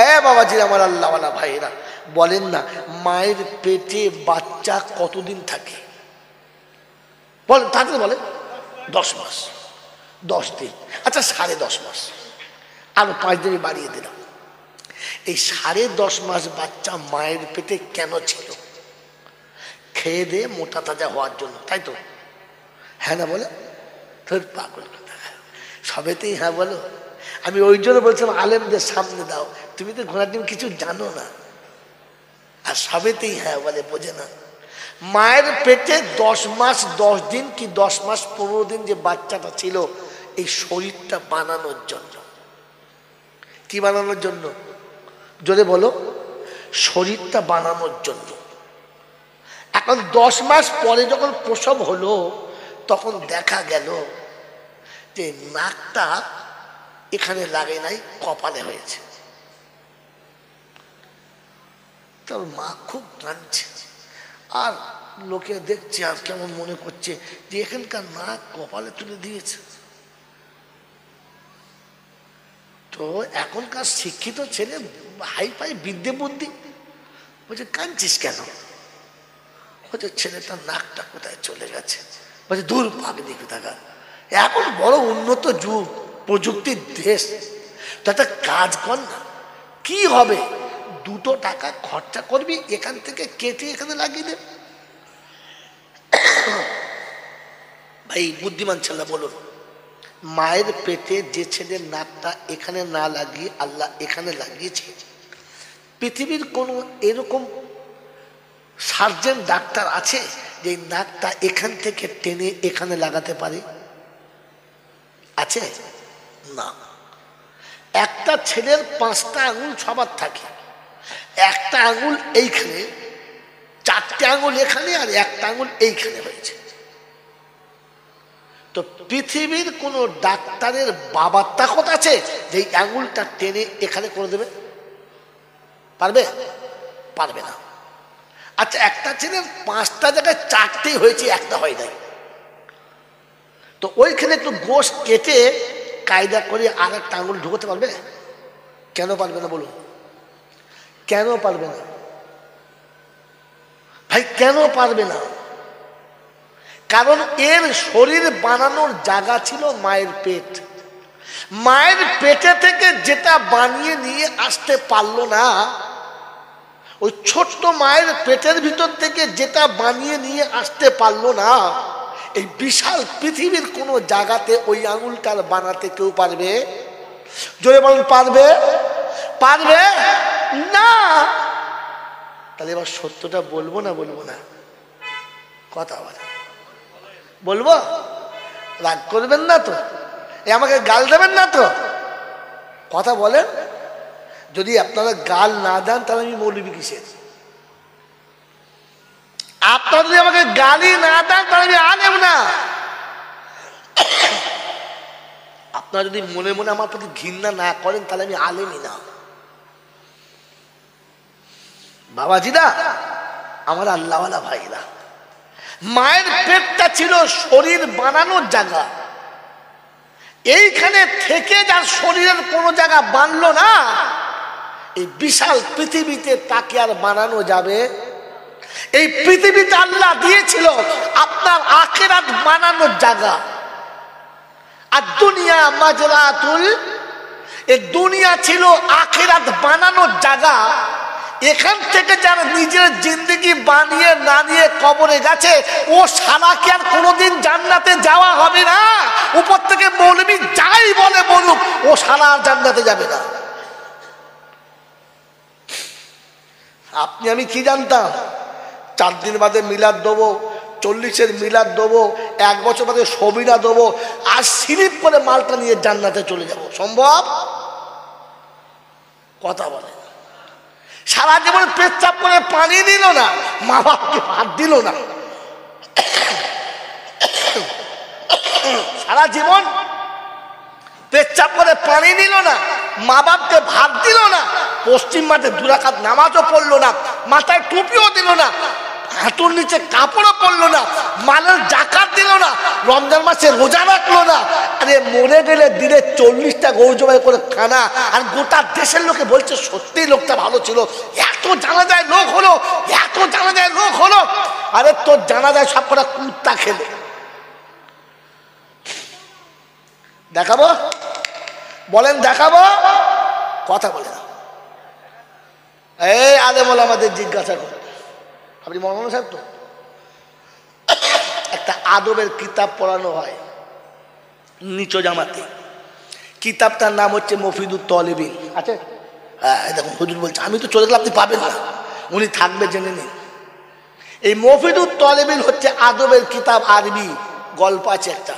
এ বাবাজি আমার আল্লাহওয়ালা ভাইরা, বলেন না মায়ের পেটে বাচ্চা কতদিন থাকে? বলেন, থাকলে বলেন 10 মাস, 10 দিন, আচ্ছা 10.5 মাস, আরো 5 দিন বাড়িয়ে দিলাম। এই 10.5 মাস বাচ্চা মায়ের পেটে কেন ছিল? খেয়ে দিয়ে মোটা তাজা হওয়ার জন্য, তাই তো? হ্যাঁ না বলে? তোর পাগল কথা, সবেতেই হ্যাঁ বলো। আমি ওই জন্য বলছিলাম আলেমদের সামনে দাও, তুমি তো ঘোড়ার ডিম কিছু জানো না, আর সবেতেই হ্যাঁ বলে, বোঝে না। মায়ের পেটে 10 মাস 10 দিন কি 10 মাস 15 দিন যে বাচ্চাটা ছিল, এই শরীরটা বানানোর জন্য। কি বানানোর জন্য? জোরে বলো। শরীরটা বানানোর জন্য। এখন 10 মাস পরে যখন প্রসব হলো, তখন দেখা গেল যে নাকটা এখানে লাগে নাই, কপালে হয়েছে। তোর মা খুব কাঁদছে, আর লোকে দেখছে আর কেমন মনে করছে যে এখানকার নাক কপালে তুলে দিয়েছে। তো এখনকার শিক্ষিত ছেলে হাই ফাই বিদ্যে বুদ্ধি, বলছে কাঁদছিস কেন? বলছে ছেলেটার নাকটা কোথায় চলে গেছে। বলছে দূর পাগলি কোথাকার, এখন বড় উন্নত যুগ, প্রযুক্তির দেশ, তো একটা কাজ কর না, কি হবে, 2 টাকা খরচা করবি, এখান থেকে কেটে এখানে লাগিয়ে দেবে। ভাই বুদ্ধিমান ছেলে বলুন, মায়ের পেটে যে ছেলের নাকটা এখানে না লাগিয়ে আল্লাহ এখানে লাগিয়েছে, পৃথিবীর কোন এরকম সার্জন ডাক্তার আছে যে নাকটা এখান থেকে টেনে এখানে লাগাতে পারে? আছে না। একটা ছেলের 5টা আঙুল সবার থাকে, একটা আঙুল এইখানে, 4টে আঙুল এখানে, আর একটা আঙুল এইখানে হয়েছে। তো পৃথিবীর কোন ডাক্তারের বাবার তাকত আছে যে আঙুলটা টেনে এখানে করে দেবে? পারবে? পারবে না। আচ্ছা, একটা ছেলের 5টা জায়গায় 4টেই হয়েছে, একটা হয় নাই, তো ওইখানে একটু গোশ কেটে কায়দা করে আর একটা আঙুল ঢুকতে পারবে? কেন পারবে না বলুন? কেন পারবে না ভাই? কেন পারবে না? কারণ এর শরীর বানানোর জায়গা ছিল মায়ের পেট। মায়ের পেটে থেকে যেটা বানিয়ে নিয়ে আসতে পারলো না, ওই ছোট্ট মায়ের পেটের ভিতর থেকে যেটা বানিয়ে নিয়ে আসতে পারলো না, এই বিশাল পৃথিবীর কোন জায়গাতে ওই আঙুলটার বানাতে কেউ পারবে? জোরে বলুন, পারবে? পারবে না। তাহলে এবার সত্যটা বলবো না বলবো না? কথা বলে বলবো? রাগ করবেন না তো? আমাকে গাল দেবেন না তো? কথা বলেন। যদি আপনারা গাল না দেন তাহলে আমি মৌলবি কিসের? আপনারা যদি আমাকে গালি না দেন তাহলে আমি আলেম না। আপনারা যদি মনে মনে আমার প্রতি ঘৃণা না করেন তাহলে আমি আলেমই না। বাবাজিরা, আমার আল্লাহওয়ালা ভাইরা, মায়ের পেটটা ছিল শরীর বানানোর জায়গা। এইখানে থেকে যার শরীরের কোনো জায়গা বানলো না, এই বিশাল পৃথিবীতে তাকে আর বানানো যাবে? এই পৃথিবীতে আল্লাহ দিয়েছিল আপনার আখিরাত বানানোর জায়গা। আর দুনিয়া মাজরাতুল, এই দুনিয়া ছিল আখিরাত বানানোর জায়গা। এখান থেকে যারা নিজের জিন্দগি বানিয়ে না নিয়ে কবরে গেছে, ও সারা কি আর কোনোদিন জান্নাতে যাওয়া হবে না? উপর থেকে মৌলবি যাই বলে বলুক, ও সারা আর জান্নাতে যাবে না। আপনি আমি কি জানতাম 4 দিন বাদে মিলাদ দেবো, 40-এর মিলাদ দেবো, 1 বছর বাদে সবিনা দেবো, আর স্লিপ করে মালটা নিয়ে জান্নাতে চলে যাব? সম্ভব? কথা বলে। সারা জীবন পেচ্ছাপ করে পানি দিল না, মা বাপকে ভাত দিল না। সারা জীবন পেচ্ছাপ করে পানি দিল না, মা বাপকে ভাত দিল না, পশ্চিম মাঠে 2 রাকাত নামাজও পড়লো না, মাথায় টুপিও দিল না, হাঁটুর নিচে কাপড়ও পরলো না, মালের জাকাত দিল না, রমজান মাসে রোজা রাখলো না। আরে মরে গেলে দিনে 40টা গরু জবাই করে খানা, আর গোটা দেশের লোকে বলছে সত্যি লোকটা ভালো ছিল, এত জানাজায় লোক হলো, এত জানাজায় লোক হলো। আরে তোর জানাজায় সব কটা কুত্তা খেলে। দেখাবো? বলেন দেখাবো? কথা বলে না। এই আলেম ওলামাদের জিজ্ঞাসা করে, আপনি মৌলানা সাহেব তো? একটা আদবের কিতাব পড়ানো হয় নিচু জামাতে, কিতাবটার নাম হচ্ছে মফিদুত তলিবিন। আছে? হ্যাঁ, দেখুন হুজুর বলছে, আমি তো চলে গেলে আপনি পাবেন না, উনি থাকবে, জেনে নিন। এই মফিদুত তলিবিন হচ্ছে আদবের কিতাব, আরবি গল্প আছে একটা।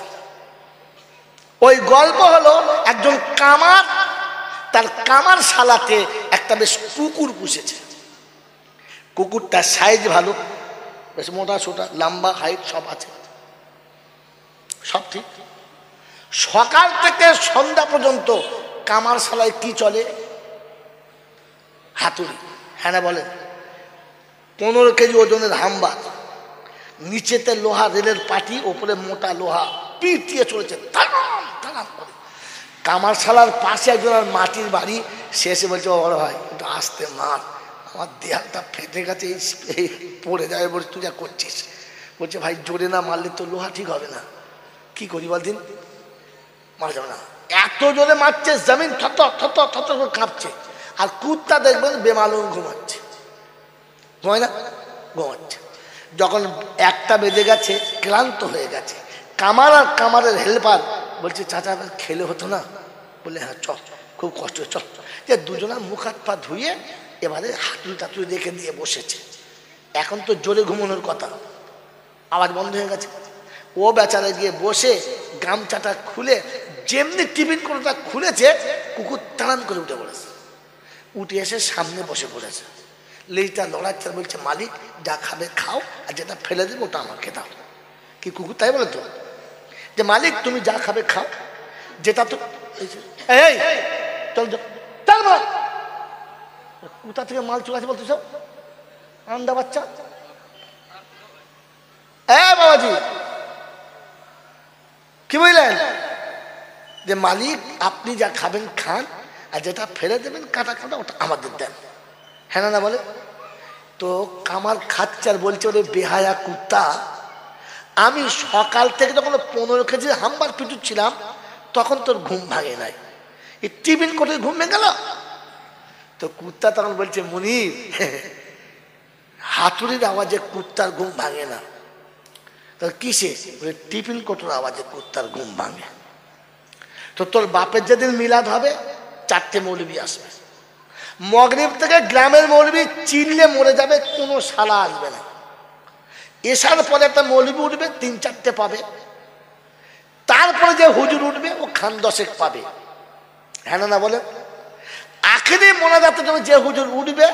ওই গল্প হলো একজন কামার তার কামার শালাতে একটা বেশ কুকুর পুষেছে। কুকুরটার সাইজ ভালো, বেশ মোটা সোটা, লম্বা, হাইট সব আছে, সব ঠিক। সকাল থেকে সন্ধ্যা পর্যন্ত কামার শালায় কি চলে? হাতুড়ি। হ্যাঁ না বলেন? 15 কেজি ওজনের হাম্বা, নিচেতে লোহা রেলের পাটি, ওপরে মোটা লোহা, পিঠ দিয়ে চলেছে দাঁড়াম দাঁড়াম করে। কামার শালার পাশে একজনের মাটির বাড়ি, শেষে বলছে, বড় ভাই একটু আসতে মার, আমার দেহালটা ফেটে গেছে, এই পড়ে যাবে, বলছে তুই যা করছিস। বলছে ভাই জোরে না মারলে তো লোহা ঠিক হবে না, কি করি বলদিন? মারা যাবে না, এত জোরে মারছে, জমিন থর থর থর করে কাঁপছে। আর কুত্তা দেখবেন বেমালুম ঘুমাচ্ছে, ঘুমায় না? ঘুমাচ্ছে। যখন 1টা বেজে গেছে, ক্লান্ত হয়ে গেছে, কামার আর কামারের হেল্পার বলছে চাচা খেলে হতো না? বলে হ্যাঁ চল, খুব কষ্ট, চল। যে দুজনের মুখ হাত পা ধুয়ে এবারে হাতুড়ি টাতুড়ি রেখে দিয়ে বসেছে। এখন তো জোরে ঘুমানোর কথা, আওয়াজ বন্ধ হয়ে গেছে। ও বেচারা গিয়ে বসে গামছাটা খুলে যেমনি টিফিন কোনোটা খুলেছে, কুকুর টানান করে উঠে পড়েছে। উঠে এসে সামনে বসে পড়েছে, লেজটা লড়াচ্ছে, বলছে মালিক যা খাবে খাও, আর যেটা ফেলে দেবো ওটা আমাকে দাও। কি কুকুর তাই বলে তো, যে মালিক তুমি যা খাবে খাও, যেটা তো এই চল চল, কোথা থেকে মাল চলে আসে বলতো সব আন্দা বাচ্চা। বাবাজি কি বললেন? যে মালিক আপনি যা খাবেন খান, আর যেটা ফেলে দেবেন কাটা কাটা ওটা আমাদের দেন। হ্যাঁ না বলে তো কামার খাচ্চার বলছে, ওরে বেহায়া কুত্তা, আমি সকাল থেকে যখন 15 কেজি হাম্বার পিটুচ্ছিলাম তখন তোর ঘুম ভাঙে নাই, এই টিফিন করে ঘুম ভেঙে গেল। তো কুত্তা তখন বলছে মুনির, হাতুড়ির আওয়াজে কুত্তার ঘুম ভাঙে না, তোর কিসে? টিফিন কোটোর আওয়াজে কুত্তার ঘুম ভাঙে। তো তোর বাপের যেদিন মিলাদ হবে 4টে মৌলবি আসবে, মগরিব থেকে গ্রামের মৌলবি চিল্লে মরে যাবে, কোনো শালা আসবে না। এসার পরে একটা মৌলবি উঠবে, 3-4টে পাবে, তারপরে যে হুজুর উঠবে ও খান 10 পাবে। হ্যাঁ না বলে? আখিরি মোনাজাতের জন্য যে হুজুর উঠবে,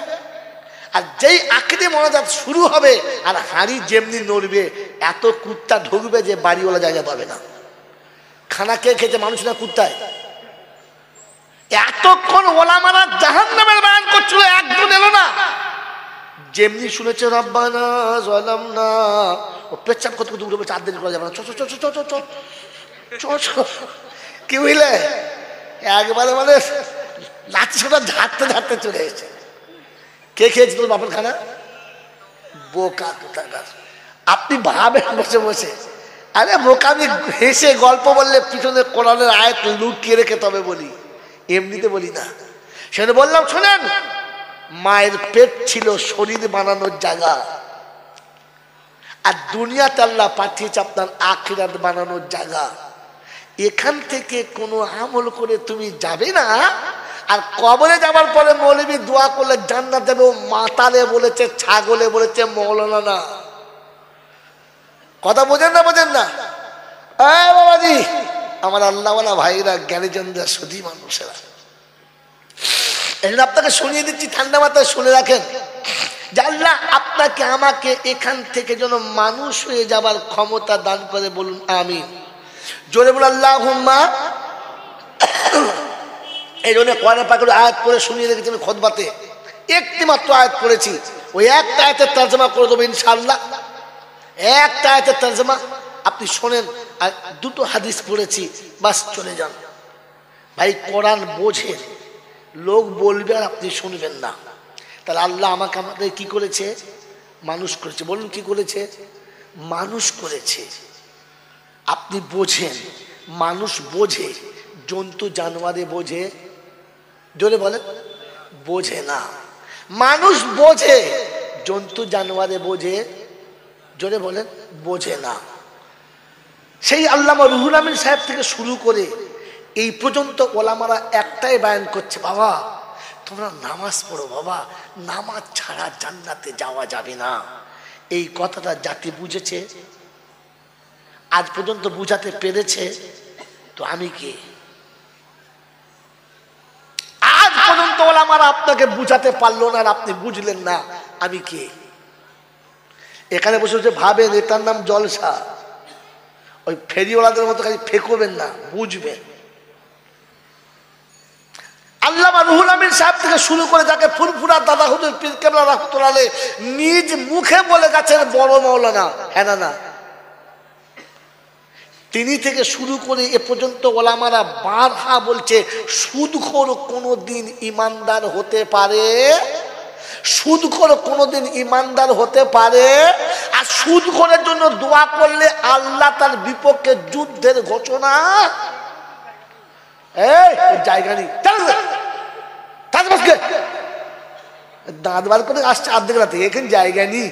আর যেই আখিরি মোনাজাত শুরু হবে আর হাঁড়ি যেমনি নড়বে, এত কুত্তা ঢুকবে যে বাড়িওয়ালা জায়গা পাবে না। খানা কে খেতে? মানুষ না কুত্তায়। এতক্ষণ ওলামারা জাহান্নামের বয়ান করছিল, একজন এলো না। যেমনি শুনেছে রব্বানা যালামনা, ও পেচ্ছাপ করতে করতে উঠে বলছে আর দেরি করা যাবে না, চ চ চ চ চ চ চ। কি বুঝলে? একবারে মানে লাঠি সোটা ঝাড়তে ঝাড়তে চলে এসেছে। কে খেয়েছে তোর বাপের খানা? বোকা কোথাকার। আপনি ভাবেন বসে বসে, আরে বোকা, আমি হেসে গল্প বললে পিছনে কোরআনের আয়াত লুকিয়ে রেখে তবে বলি, এমনিতে বলি না। সেটা বললাম, শোনেন, মায়ের পেট ছিল শরীর বানানোর জায়গা, আর দুনিয়াতে আল্লাহ পাঠিয়েছে আপনার আখিরাত বানানোর জায়গা। এখান থেকে কোনো আমল করে তুমি যাবে না, আর কবরে যাবার পরে মৌলবি দোয়া করলে জান্নাত যাবে। ও মাতালে বলেছে, ছাগলে বলেছে, মৌলানা না। কথা বোঝেন না? বোঝেন না? বাবাজি, আমার আল্লাহওয়ালা ভাইরা, জ্ঞানীজনরা, সুধী মানুষেরা, আপনাকে শুনিয়ে দিচ্ছি, ঠান্ডা মাথায় শুনে রাখেন যে আল্লাহ আপনাকে আমাকে এখান থেকে যেন মানুষ হয়ে যাবার ক্ষমতা দান করে। বলুন আমিন। জোরে বলুন আল্লাহুম্মা। এই জন্য কোরআন পাকের আয়াত পড়ে শুনিয়ে রেখেছি আমি খুতবাতে। একটি মাত্র আয়াত পড়েছি, ওই একটা আয়াতের তরজমা করে দেবো ইনশাআল্লাহ। একটা আয়াতের তরজমা আপনি শোনেন, আর 2টো হাদিস পড়েছি, বাস চলে যান। ভাই কোরআন বোঝেন, লোক বলবে আর আপনি শুনবেন না। তাহলে আল্লাহ আমাকে আমাদের কি করেছে? মানুষ করেছে। বলুন কি করেছে? মানুষ করেছে। আপনি বোঝেন, মানুষ বোঝে, জন্তু জানোয়ারে বোঝে? জোরে বলেন, বোঝে না। মানুষ বোঝে, জন্তু জানোয়ারে বোঝে? জোরে বলেন, বোঝে না। সেই আল্লামা রুহুল আমিন সাহেব থেকে শুরু করে এই পর্যন্ত ওলামারা একটাই বায়ান করছে, বাবা তোমরা নামাজ পড়ো, বাবা নামাজ ছাড়া জান্নাতে যাওয়া যাবে না। এই কথাটা জাতি বুঝেছে, আজ পর্যন্ত বুঝাতে পেরেছে? তো আমি কে? আজ পর্যন্ত ওলামারা আপনাকে বুঝাতে পারলো না, আর আপনি বুঝলেন না, আমি কে? এখানে বসে বসে ভাবেন এটার নাম জলসা। ওই ফেরিওয়ালাদের মতো খালি ফেকবেন না, বুঝবেন। আল্লামা রুহুল আমিন সাহেব থেকে শুরু করে যাকে ফুরফুরা দাদা হুজুর পীর কেবলা রাহমাতুল্লাহ আলাইহি নিজ মুখে বলে গেছেন বড় মাওলানা, হ্যাঁ না? তিনি থেকে শুরু করে এ পর্যন্ত ওলামারা বারহা বলছে, সুদখোর কোনোদিন ইমানদার হতে পারে? সুদখোর কোনোদিন ইমানদার হতে পারে? আর সুদখোরের জন্য দোয়া করলে আল্লাহ তার বিপক্ষে যুদ্ধের ঘোষণা। এই জায়গা নেই, দাঁত বার করে আসছে অর্ধেক রাতে, এখানে জায়গা নেই।